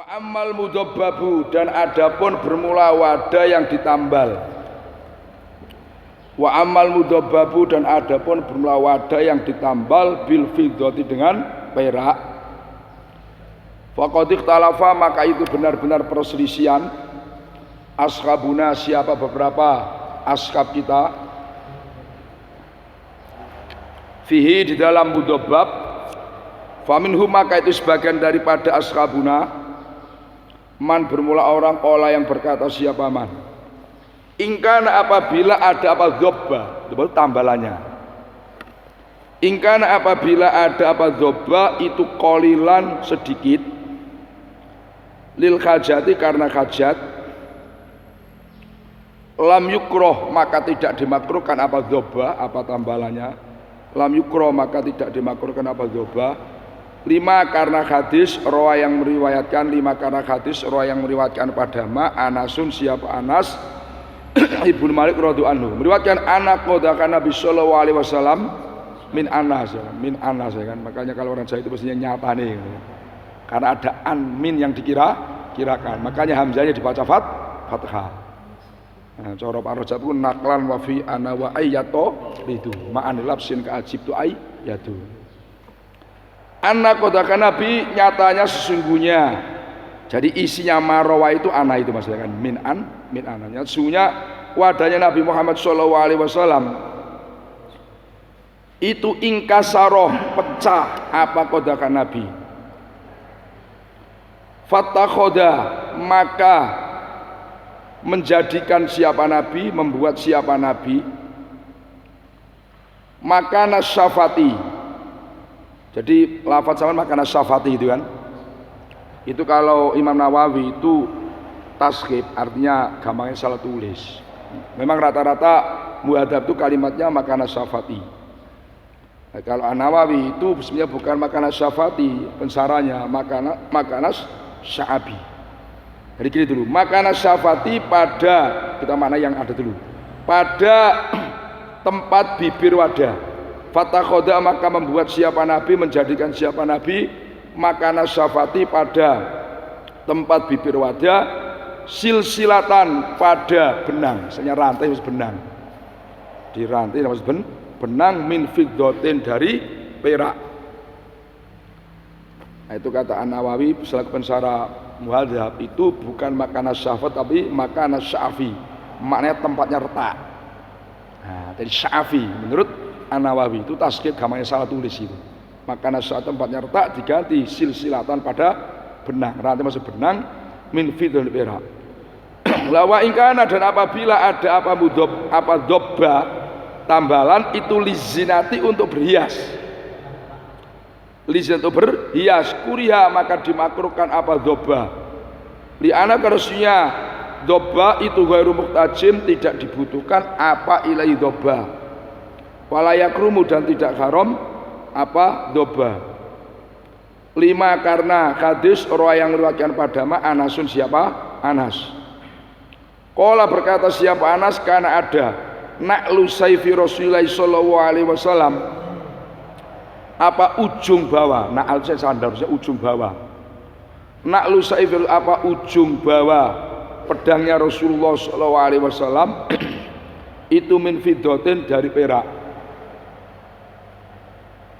Wa ammal mudabbabu, dan adapun bermula wadah yang ditambal. Wa ammal mudabbabu, dan adapun bermula wadah yang ditambal bil fiddati, dengan perak. Faqad ikhtalafa, maka itu benar-benar perselisihan. Ashabuna, siapa beberapa ashab kita, fihi, di dalam mudabbab. Faminhum, maka itu sebagian daripada ashabuna, man bermula orang olah yang berkata siapa man, ingkana, apabila ada apa dhobba, itu tambalannya. Ingkana, apabila ada apa dhobba, itu qolilan, sedikit, lil hajati, karena hajat, lam yukroh, maka tidak dimakruhkan apa dhobba, apa tambalannya. Lam yukroh, maka tidak dimakruhkan apa dhobba. Lima, karena hadis rawa yang meriwayatkan, lima karena hadis rawa yang meriwayatkan pada ma Anasun, siapa Anas Ibnu Malik radhiyallahu anhu, meriwayatkan anak qadakan Nabi sallallahu alaihi wasallam min Anas, min Anas, ya kan. Makanya kalau orang Jawa itu mestinya nyata nih, karena ada an min yang dikira-kirakan, makanya hamzahnya dibaca fathah. Nah, cara Pak Rajab itu naklan wa fi ana wa ayyato itu ma'an labsin ka ajib tu ayyatu. Anak kodakan Nabi, nyatanya sesungguhnya. Jadi isinya marawa itu anak itu maksudnya kan, min ananya. Sesungguhnya wadahnya Nabi Muhammad SAW itu ingkasaroh, pecah apa kodakan Nabi. Fatakhoda, maka menjadikan siapa Nabi, membuat siapa Nabi, maka nasyafati. Jadi lafaz sama makana syafati itu kan. Itu kalau Imam Nawawi itu tasghib, artinya gampangnya salah tulis. Memang rata-rata muhadzab itu kalimatnya makana syafati. Nah, kalau An-Nawawi itu sebenarnya bukan makana syafati, pensaranya makana sya'abi. Jadi gini dulu, makana syafati pada, kita makna yang ada dulu, pada tempat bibir wadah. Fatakhoda, maka membuat siapa Nabi, menjadikan siapa Nabi, makana syafati pada tempat bibir wadah, silsilatan, pada benang, misalnya rantai maksud benang, di rantai maksud benang, min fiddatin, dari perak. Nah, itu kata An-Nawawi selaku pensara muhadzab, itu bukan makana syafat tapi makana sya'afi, maknanya tempatnya retak. Nah, dari sya'afi menurut An-Nawawi itu tasghib, gamanya salah tulis itu. Makana sya'at, tempatnya retak, diganti silsilatan, pada benang, rantai maksud benang, min fiddatil perak. Lawa ingkana, dan apabila ada apa dhobba, tambalan itu lizinati, untuk berhias. Lizin untuk berhias, kuriha, maka dimakruhkan apa dhobba. Li'ana, karena dhobba itu ghairu muhtajim, tidak dibutuhkan apa ilai dhobba. Walayakrumu, dan tidak haram apa dhobba. Lima, karena hadis rawi yang meriwayatkan pada ma Anasun, siapa Anas. Qala, berkata siapa Anas, karena ada na'lu sayfi Rasulullah sallallahu alaihi wasallam, apa ujung bawah, na'al sandarnya ujung bawah, na'lu sayfi, apa ujung bawah pedangnya Rasulullah sallallahu alaihi wasallam itu min fiddatin, dari perak.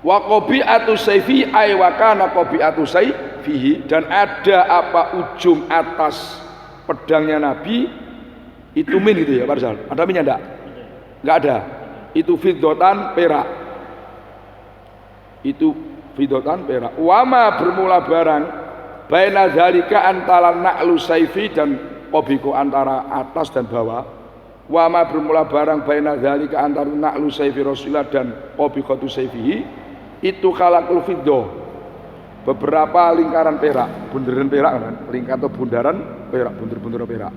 Wa qabi'atu sayfi, ay wa kana qabi'atu sayfihi, dan ada apa ujung atas pedangnya Nabi itu min, gitu ya Pak Rizal. Ada minnya enggak? Enggak ada. Itu fiddatan, perak. Itu fiddatan, perak. Wa ma, bermula barang, baina dzalika, antara na'lu sayfi dan qabiku, antara atas dan bawah. Wa ma, bermula barang, baina dzalika, antara na'lu sayfi Rasulullah dan qabiqatu sayfihi, itu khalaqul fiddah, beberapa lingkaran perak, bundaran perak kan, lingkar atau bundaran perak, bundur-bundur perak.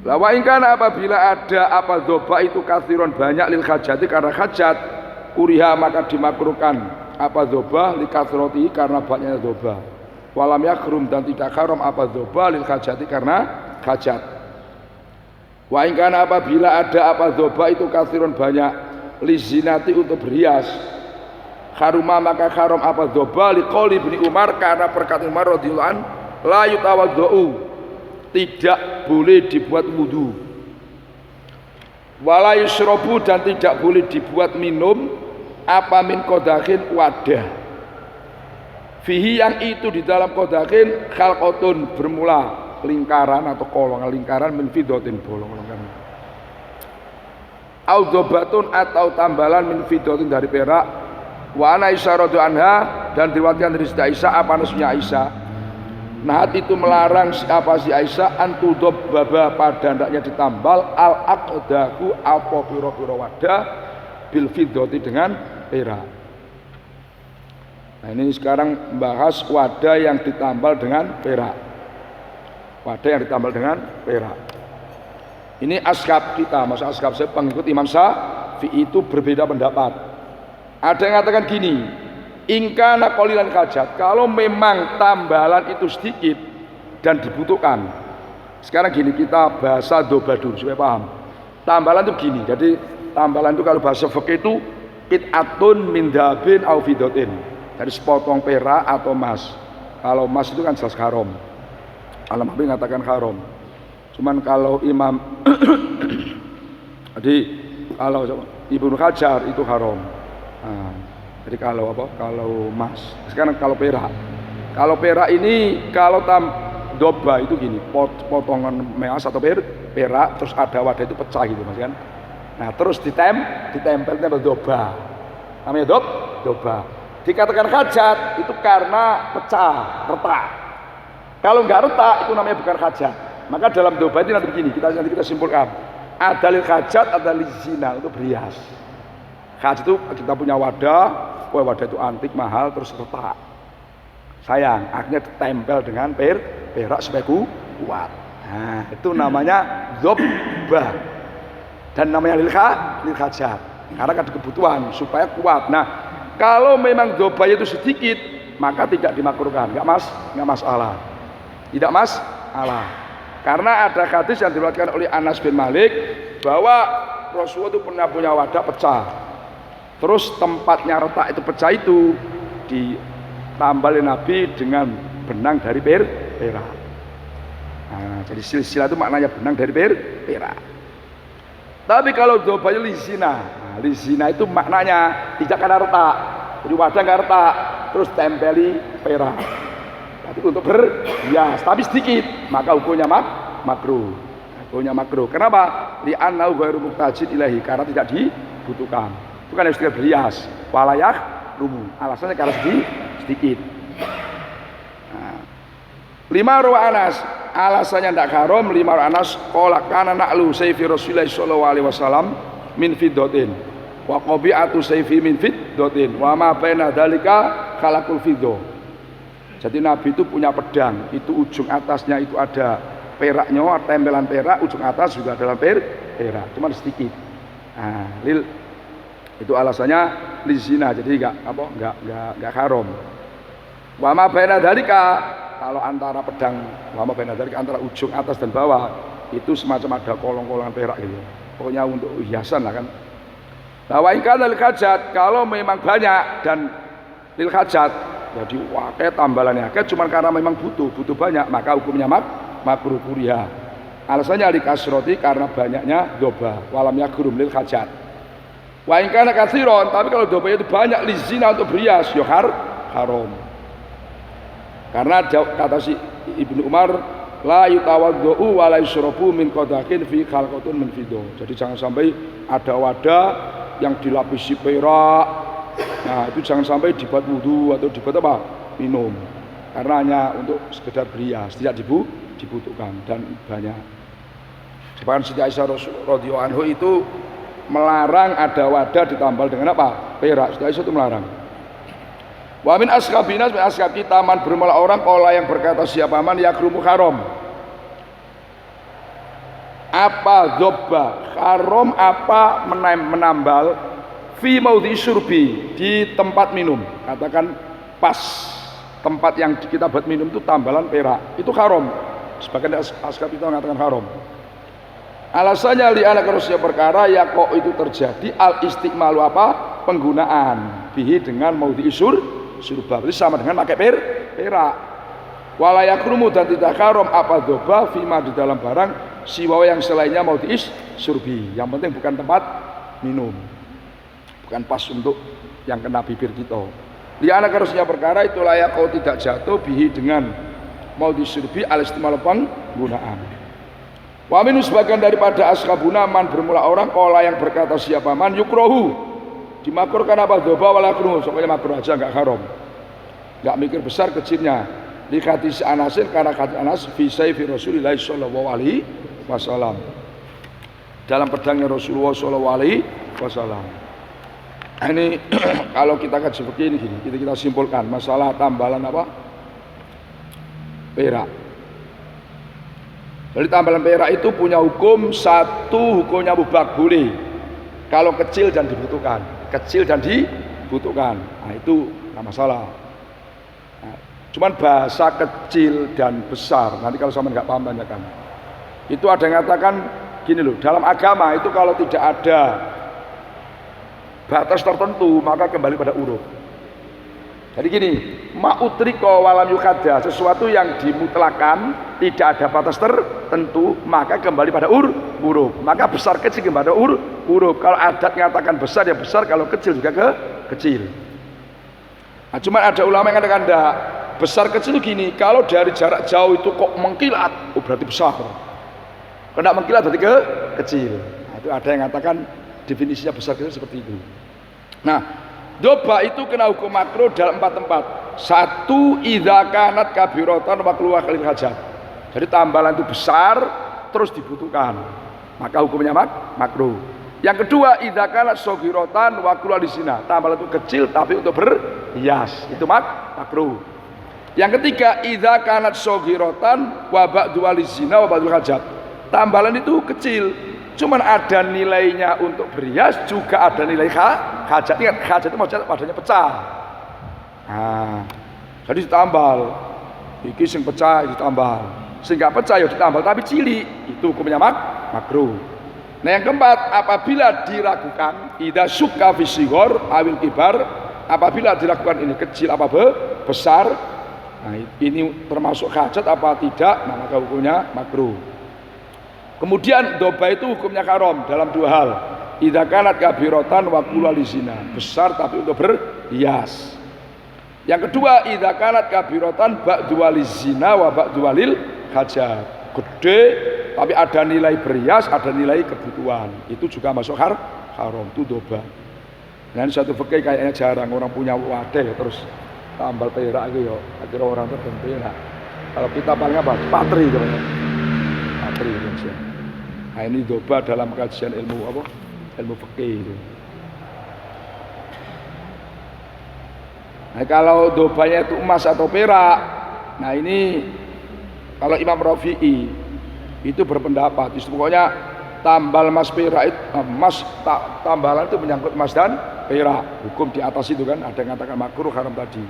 Lawa ingkana, apabila ada apa dhobba itu kathiron, banyak, lil hajati, karena hajat, kuriha, maka dimakruhkan apa dhobba li kathroti, karena banyaknya dhobba. Walam yakrum, dan tidak haram apa dhobba lil hajati, karena hajat. Wa ingkana, apabila ada apa dhobba itu kathiron, banyak, lizinati, untuk berhias, haruma maka haram apa doba liqauli Ibnu Umar karena perkataan Umar radhiyallahu an la yutawaddu tidak boleh dibuat wudu wala yusrobu dan tidak boleh dibuat minum apa min qodakhin wadah fihi yang itu di dalam qodakhin khalqatun bermula lingkaran atau kolongan lingkaran min fidotin bolong-bolongan au dobatun atau tambalan min fidotin dari perak wa ana Aisyah radhiyallahu anha dan diriwayatkan dari Sayyidah Aisyah apa nasunya Aisyah Nahat itu melarang siapa si Aisyah antudob baba pada hendaknya ditambal al aqdaku apa piro-piro wadah bil fiddati dengan perak. Nah ini sekarang membahas wadah yang ditambal dengan perak. Wadah yang ditambal dengan perak. Ini ashab kita, masa ashab saya pengikut Imam Syafi'i itu berbeda pendapat. Ada yang mengatakan gini, ingkana qalilan hajat, kalau memang tambalan itu sedikit dan dibutuhkan. Sekarang gini, kita bahasa dobadur supaya paham. Tambalan itu gini, jadi tambalan itu kalau bahasa fikih itu qit'atun min dhabin au fidatin. Dari sepotong perak atau emas. Kalau emas itu kan jelas haram. Al-Mahdi mengatakan haram. Cuman kalau Imam jadi kalau Ibnu Hajar itu haram. Nah, jadi kalau apa? Kalau emas. Sekarang kalau perak. Kalau perak ini kalau doba itu gini, potongan emas atau perak terus ada wadah itu pecah gitu Mas kan. Nah, terus ditempel doba. Namanya doba. Dikatakan hajat itu karena pecah, retak. Kalau enggak retak itu namanya bukan hajat. Maka dalam doba itu nanti begini, nanti kita simpulkan. Ada lil hajat, ada lil zina untuk berhias. Hajat itu kita punya wadah itu antik mahal terus retak. Sayang, akhirnya ditempel dengan perak supaya kuat. Nah, itu namanya doba. Dan namanya lil hajat. Karena ada kebutuhan supaya kuat. Nah, kalau memang dobanya itu sedikit, maka tidak dimakruhkan. Enggak masalah. Tidak masalah. Karena ada hadis yang diriwayatkan oleh Anas bin Malik bahwa Rasulullah itu pernah punya wadah pecah. Terus tempatnya retak itu pecah itu ditambali Nabi dengan benang dari perak. Nah, jadi silsilah itu maknanya benang dari perak. Tapi kalau dobanya lizina, lizina itu maknanya tidak kena retak. Jadi wadah nggak retak, terus tempeli perak. Tapi untuk berhias, tapi sedikit, maka hukumnya makruh. Hukumnya makruh. Kenapa? Li'annahu ghairu muhtajin ilahi, karena tidak dibutuhkan. Itu kan harus berhias. Walayah rumu. Alasannya karena sedikit. Nah. 5 rawa Anas. Alasannya tidak haram 5 rawa Anas qala kana na'lu sayfi Rasulullah sallallahu alaihi wasallam min fiddatin wa qabi'atu sayfi min fiddatin wa ma baina dzalika khalaqul fiddah. Jadi Nabi itu punya pedang, itu ujung atasnya itu ada peraknya, tempelan perak, ujung atas juga ada perak, cuma sedikit. Nah, itu alasannya lizina, jadi enggak haram. Wa ma baina dzalika, kalau antara pedang wa ma baina dzalika antara ujung atas dan bawah itu semacam ada kolong-kolongan perak gitu. Pokoknya untuk hiasan lah kan. Bahwa ingkana lil hajat, kalau memang banyak dan lil hajat jadi wakai tambalannya cuma karena memang butuh banyak, maka hukumnya makruh kuriha. Alasannya likasroti karena banyaknya doba walam yakrum lil hajat. Wa in kana katsiron, tapi kalau doba itu banyak lizina untuk berhias ya haram. Karena kata si Ibnu Umar la yutawaddu wa la yusrabu min qadakin fi khalqatun min fiddah. Jadi jangan sampai ada wadah yang dilapisi perak. Nah, itu jangan sampai dibuat wudu atau dibuat apa? Minum. Karena hanya untuk sekedar berhias, tidak dibutuhkan dan banyak. Sebab Siti Aisyah radhiyallahu anha itu melarang ada wadah ditambal dengan apa? Perak. Siti Aisyah itu melarang. Wa min ashabina min ashab kita man bermula orang qala yang berkata siapa man yakrumu haram. Apa dzobba? Haram apa menambal fi maudhi syurbi, di tempat minum. Katakan pas tempat yang kita buat minum itu tambalan perak, itu haram. Sebagian ashab itu mengatakan haram. Alasannya li anak manusia perkara ya kok itu terjadi al istiqmalu apa? Penggunaan bihi dengan maudhi surba. Berarti sama dengan pakai perak. Wala yakrumu dan tidak haram apa doba fima di dalam barang siwa yang selainnya maudhi surbi. Yang penting bukan tempat minum. Bukan pas untuk yang kena bibir kita. Liana karusnya perkara itu layak kau tidak jatuh bihi dengan maudhi surbi al-istimal penggunaan. Wa minus sebagian daripada askabuna man bermula orang kola yang berkata siapa man yukrohu dimakurkan apa doba wala yakrumu. Pokoknya makruh aja enggak haram. Enggak mikir besar kecilnya. Di hadis Anasin karena hadis Anas fi sayfi Rasulillah sallallahu alaihi wasallam. Dalam pedangnya Rasulullah sallallahu alaihi wasallam. Ini kalau kita kaji begini gini, kita simpulkan masalah tambalan apa? Perak. Jadi tambalan perak itu punya hukum satu, hukumnya mubah boleh. Kalau kecil dan dibutuhkan, Nah, itu nggak masalah. Nah, cuman bahasa kecil dan besar. Nanti kalau sama nggak paham tanyakan. Itu ada yang mengatakan gini loh, dalam agama itu kalau tidak ada batas tertentu maka kembali pada uruf. Jadi gini, ma'utriko walam yukada, sesuatu yang dimutlakan tidak ada batas tertentu maka kembali pada huruf. Maka besar kecil kembali pada huruf. Kalau adat mengatakan besar ya besar, kalau kecil juga kecil. Nah, cuman ada ulama yang mengatakan enggak, besar kecil gini, kalau dari jarak jauh itu kok mengkilat, oh berarti besar. Kalau tidak mengkilat berarti kecil. Nah, itu ada yang mengatakan definisinya besar kecil seperti itu. Nah, doba itu kena hukum makruh dalam 4 tempat. 1, idza kanat kabiratan wa keluar kali hajat. Jadi tambalan itu besar terus dibutuhkan, maka hukumnya makruh. Yang kedua, idza kanat saghiratan wa keluar zina. Tambalan itu kecil tapi untuk berhias, itu makruh. Yang ketiga, idza kanat saghiratan wa ba'du zina wa ba'du hajat. Tambalan itu kecil, cuman ada nilainya untuk berhias, juga ada nilai hajat. Ingat, hajat itu maksudnya padanya pecah. Nah, jadi ditambal. Iki sing pecah ditambal. Sing gak pecah ya ditambal tapi cilik. Itu hukumnya makruh. Nah, yang keempat, apabila diragukan idza syukka fi shighar awil kibar, apabila diragukan ini kecil apa besar, nah ini termasuk hajat apa tidak, nah maka hukumnya makruh. Kemudian doba itu hukumnya haram dalam 2 hal. Idza kanat kabiratan wa kullu zina, besar tapi untuk berhias. Yang kedua, idza kanat kabiratan ba'du zina wa ba'du hajat. Gede tapi ada nilai berhias, ada nilai kebutuhan. Itu juga masuk haram, itu doba. Nah, ini satu fikih kayaknya jarang orang punya wadah ya, terus tambal perak gitu ya. Akhirnya orang tertentu ya. Kalau kita paling apa? Patri gitu. Patri gitu. Nah, ini doba dalam kajian ilmu fikih itu. Nah, kalau dobanya itu emas atau perak, nah ini kalau Imam Rafi'i itu berpendapat, itu pokoknya tambal emas perak itu tambalan itu menyangkut emas dan perak, hukum di atas itu kan, ada yang mengatakan makruh haram tadi.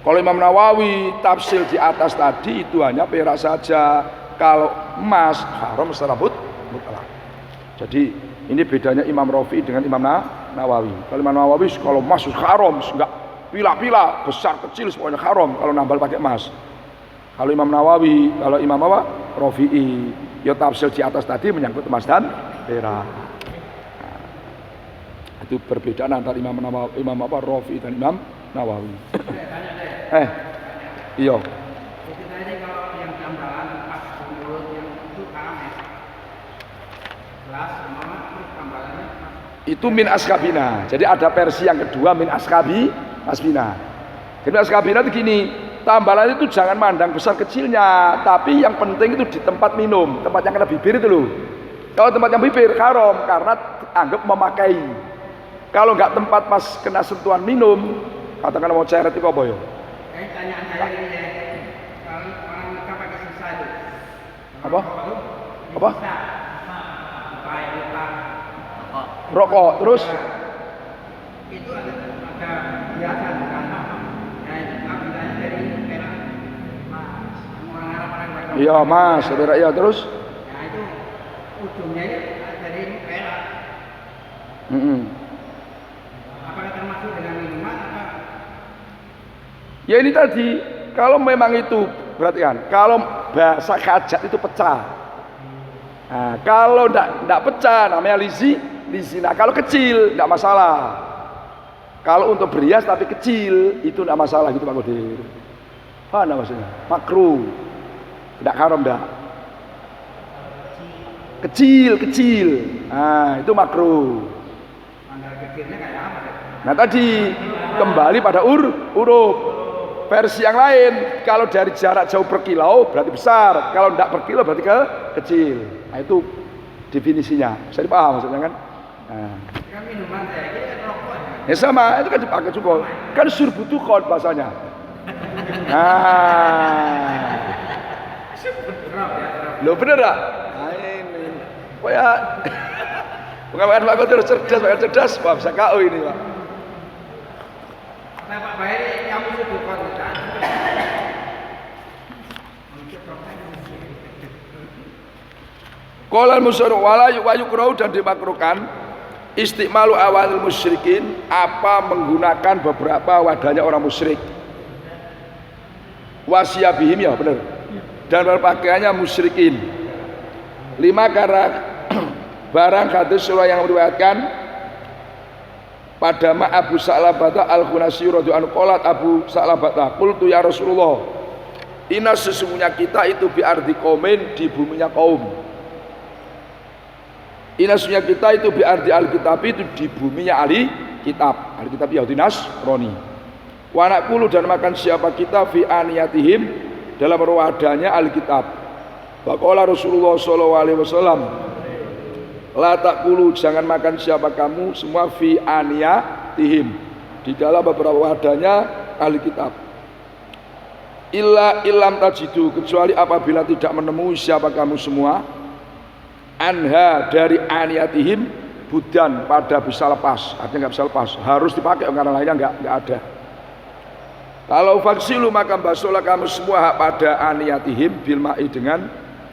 Kalau Imam Nawawi tafsir di atas tadi itu hanya perak saja, kalau emas haram secara mutlak. Jadi ini bedanya Imam Rafi'i dengan Imam Nawawi. Kalau Imam Nawawi kalau emas haram, enggak pila-pila, besar kecil semuanya haram kalau nambal pakai emas. Kalau Imam Nawawi, kalau Imam Rafi'i, ya tafsir di atas tadi menyangkut emas dan perak. Nah, itu perbedaan antara Imam Rafi'i dan Imam Nawawi. Iya. Itu min askabina. Jadi ada versi yang kedua min asbina. Jadi askabina itu gini, tambalan itu jangan mandang besar kecilnya, tapi yang penting itu di tempat minum, tempat yang kena bibir itu loh. Kalau tempat yang bibir haram karena anggap memakai. Kalau nggak tempat pas kena sentuhan minum, katakan mau ceret itu apa ya? Tanyaan saya ini kalau orang nikah pakai sisa itu. Apa? Rokok terus? Itu ada hiasan kan? Iya mas, perak ya terus? Nah itu ujungnya dari perak. Apakah termasuk dengan minuman Ya ini tadi, kalau memang itu berarti kan, kalau bahasa hajat itu pecah. Nah, kalau enggak pecah namanya lisi. Nah, kalau kecil enggak masalah. Kalau untuk berhias tapi kecil itu enggak masalah gitu Pak Qadir. Mana maksudnya? Makruh. Enggak haram enggak. Kecil. Nah, itu makruh. Nah, tadi kembali pada huruf. Versi yang lain, kalau dari jarak jauh per kilo berarti besar, kalau tidak per kilo berarti kecil. Nah, itu definisinya. Bisa dipaham maksudnya kan? Nah. Kan minuman saya ini rokok. Ya sama, itu kan dipakai juga. Kan surbutukon bahasanya. Nah. Loh bener tak? Nah ini. Pokoknya pengawasan Pak Qadir cerdas, Pak bisa KO ini Pak. Nah Pak Bayi, kamu sudah kontak. Qolal musyrik wala yukrahu dan dimakruhkan istimalu awalil musyrikin apa menggunakan beberapa wadahnya orang musyrik. Wasiyabihim ya benar. Dan berpakaiannya musyrikin. 5 karena barang hadis surah yang meriwayatkan pada Abu Sa'labah Al-Khunasi radhiyallahu anhu qalat Abu Sa'labah qultu ya Rasulullah inna sesungguhnya kita itu bi ardi qaumin di buminya kaum. Inna sesungguhnya kita itu bi ardi al-kitab itu di buminya ahli kitab. Ahli kitab Yahudi Nasrani. Wa naqulu dan makan siapa kita fi aniyatihim dalam wadahnya ahli kitab. Wa qala Rasulullah sallallahu alaihi wasallam la taqulu jangan makan siapa kamu semua fi aniyatihim di dalam beberapa wadahnya ahli kitab. Illa illam tajidu kecuali apabila tidak menemui siapa kamu semua anha dari aniyatihim budan pada bisa lepas, artinya nggak bisa lepas, harus dipakai karena lainnya nggak ada. Kalau faksilu maka basuhlah kamu semua pada aniyatihim bilma'i dengan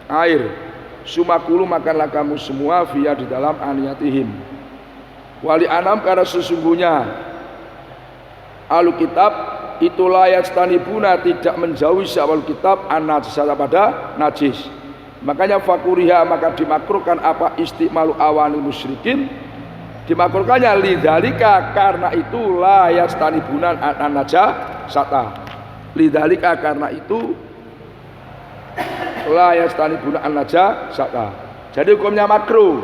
air. Sumakulu makanlah kamu semua via di dalam aniyatihim. Wali anam karena sesungguhnya ahlu kitab itulah yastanibuna tidak menjauhi siapa kitab an-najisata pada najis. Makanya fakuriha maka dimakruhkan apa istimalu awanil musyrikin dimakruhkannya lidzalika karena itu la yastanibuna an-najasata lidzalika karena itu la yastanibuna an-najasata. Jadi hukumnya makruh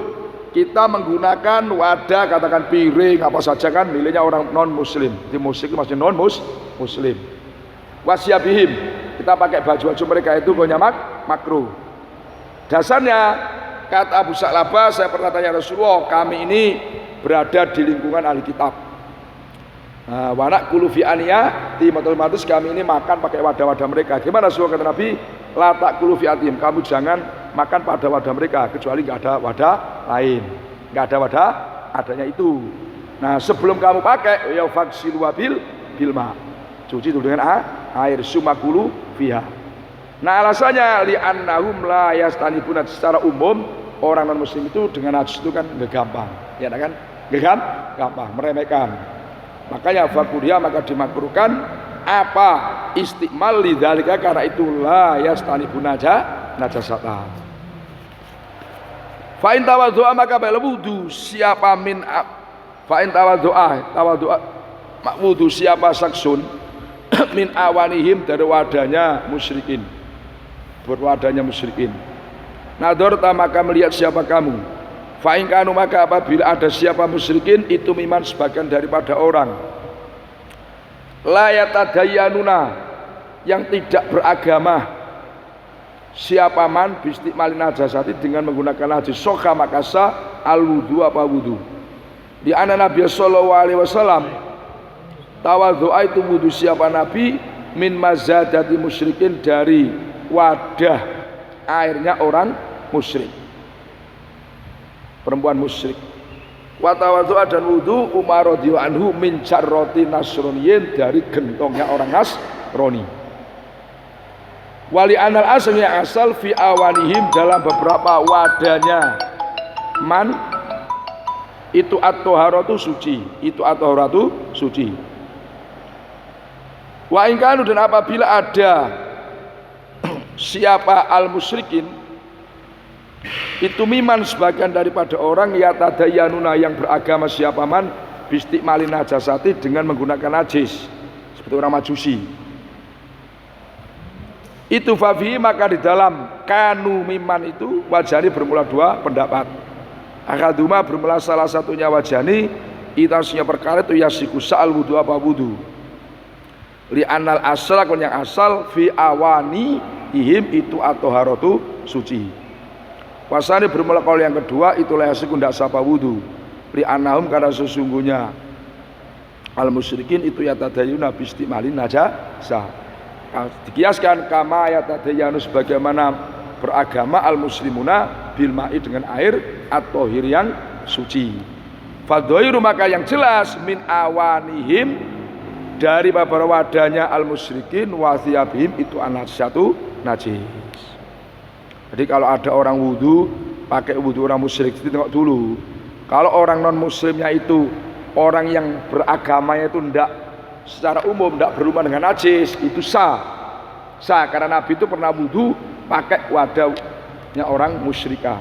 kita menggunakan wadah katakan piring apa saja kan miliknya orang non muslim. Di muslim maksudnya non muslim. Wasyabihim kita pakai baju-baju mereka itu hukumnya makruh. Dasarnya kata Abu Sa'labah saya pernah tanya Rasulullah kami ini berada di lingkungan ahli kitab. Wanak kulu fi aniyati otomatis kami ini makan pakai wadah-wadah mereka. Gimana Rasulullah kata Nabi? La taqulu fi atihim kamu jangan makan pada wadah mereka kecuali enggak ada wadah lain. Enggak ada wadah adanya itu. Nah, sebelum kamu pakai ya faksilu wabil bilma. Cuci dulu dengan air sumakulu fiha. Nah, alasannya li annahum la yastanibuna secara umum orang non muslim itu dengan najis itu kan gampang. Ya kan? Gampang meremehkan. Makanya fakuria maka dimakruhkan apa istiqmal lidzalika karena itulah yastanibuna najasata. Fa in tawaddu'a maka bal wudu siapa min fa in tawaddu'a wudu siapa saksun min awanihim dari wadahnya musyrikin berwadahnya musyrikin. Nadorta maka melihat siapa kamu. Fa in kanu maka apabila ada siapa musyrikin itu miman sebagian daripada orang la yatadayyanuna yang tidak beragama siapa man bistiqmalin najasati dengan menggunakan najis soka makasa al wudu apa wudu di ana Nabi sallallahu alaihi wasallam tawadhu'a itu wudu siapa Nabi min mazadati musyrikin dari wadah airnya orang musyrik perempuan musyrik wa tawadhu'a dan wudu Umar radhiyallahu anhu min jarrati nasroniyin dari gentongnya orang Nasrani wali anal asalnya asal fi awanihim dalam beberapa wadahnya man itu at-thaharatu suci itu at-thaharatu suci Wa in kanu, dan apabila ada siapa al-musyrikin itu miman sebagian daripada orang yatadayanuna yang beragama siapa man bistiqmalin najasati dengan menggunakan najis seperti orang Majusi. Itu fafi, maka di dalam kanu miman itu wajani bermula dua pendapat. Akaduma bermula salah satunya wajani itasnya perkara itu yasiku sa'al wudu apa wudu. Li anal asal yang asal fi awani ihim itu atau harotu suci. Wasani bermula kalau yang kedua itulah yasiku ndak sapa wudu. Li anahum karena sesungguhnya al musyrikin itu yatadayuna bistiqmalin najasah. Dikiaskan kama yatadayanu sebagaimana beragama al muslimuna bil ma'i dengan air atau hir yang suci. Fadhairu, maka yang jelas min awanihim dari beberapa wadahnya al musyrikin wa thiyabihim itu satu najis. Jadi kalau ada orang wudu pakai wudu orang musyrik, tengok dulu. Kalau orang non muslimnya itu orang yang beragamanya itu ndak secara umum tidak berhubungan dengan najis, itu sah karena Nabi itu pernah wudu pakai wadahnya orang musyrikah,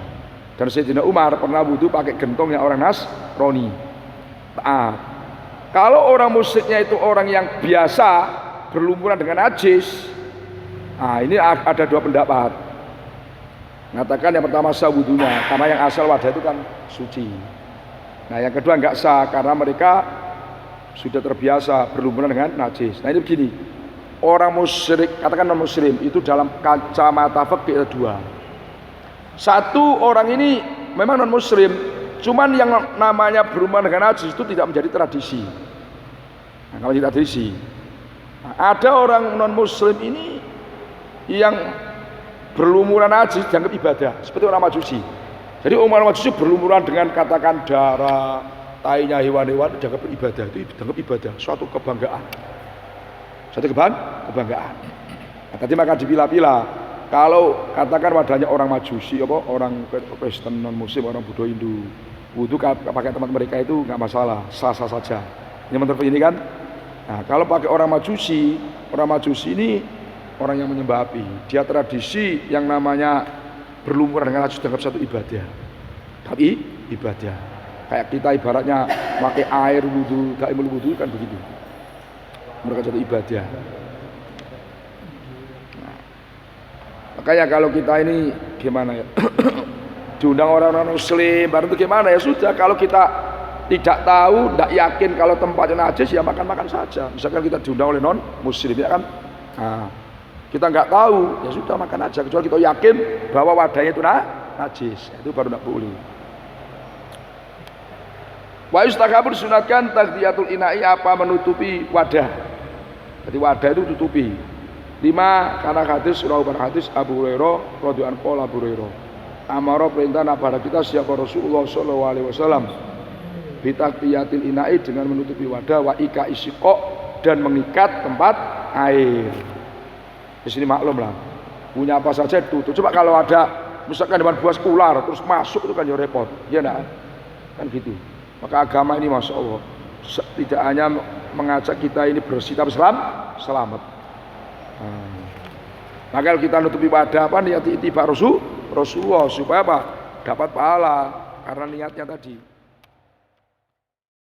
dan Sayyidina Umar pernah wudu pakai gentongnya orang Nasrani. Kalau orang musyriknya itu orang yang biasa berlumuran dengan najis, ini ada dua pendapat. Mengatakan yang pertama sah wudunya karena yang asal wadah itu kan suci. Nah yang kedua enggak sah karena mereka sudah terbiasa berlumuran dengan najis. Nah ini begini, orang musyrik, katakan non muslim, itu dalam kacamata fikih ada dua. Satu, orang ini memang non muslim, cuman yang namanya berhubungan dengan najis itu tidak menjadi tradisi. Nah, menjadi tradisi. Nah, ada orang non muslim ini yang berlumuran najis dianggap ibadah, seperti orang Majusi. Jadi orang Majusi berlumuran dengan katakan darah, tainya hewan-hewan, dianggap ibadah, itu dianggap ibadah, suatu kebanggaan. Suatu kebanggaan. Nah, tadi maka dipilah-pilah. Kalau katakan wadahnya orang Majusi, orang Kristen non muslim, orang Buddha Hindu, wudu pakai tempat mereka itu nggak masalah, sah-sah saja. Ini menurut ini kan. Nah, kalau pakai orang Majusi ini orang yang menyembah api. Dia tradisi yang namanya berlumuran dengan najis dianggap satu ibadah. Tapi ibadah. Kayak kita ibaratnya pakai air wudu, daimul wudu kan begitu. Mereka satu ibadah. Nah, makanya kalau kita ini gimana ya? Diundang orang-orang muslim, baru itu gimana ya sudah. Kalau kita tidak tahu, tidak yakin kalau tempatnya najis ya makan-makan saja. Misalkan kita diundang oleh non muslim ya kan. Nah, kita nggak tahu, ya sudah makan aja. Kecuali kita yakin bahwa wadahnya itu najis, itu baru tidak boleh. Wa yustakabu disunatkan taghdiyatul ina'i apa menutupi wadah. Jadi wadah itu tutupi. 5 karena hadis rawi hadis Abu Hurairah radhiyallahu anhu Abu Hurairah. Amara perintah kepada kita siapa Rasulullah sallallahu alaihi wasallam bi taghdiyatil ina'i dengan menutupi wadah wa ika isiqo dan mengikat tempat air. Di sini maklum lah, punya apa saja tutup. Coba kalau ada misalkan depan buas ular terus masuk itu kan ya repot, ya enggak? Kan gitu. Maka agama ini masya Allah tidak hanya mengajak kita ini bersih tapi selamat. Maka kalau kita nutupi wadah apa niat ittiba Rasulullah supaya apa? Dapat pahala karena niatnya tadi.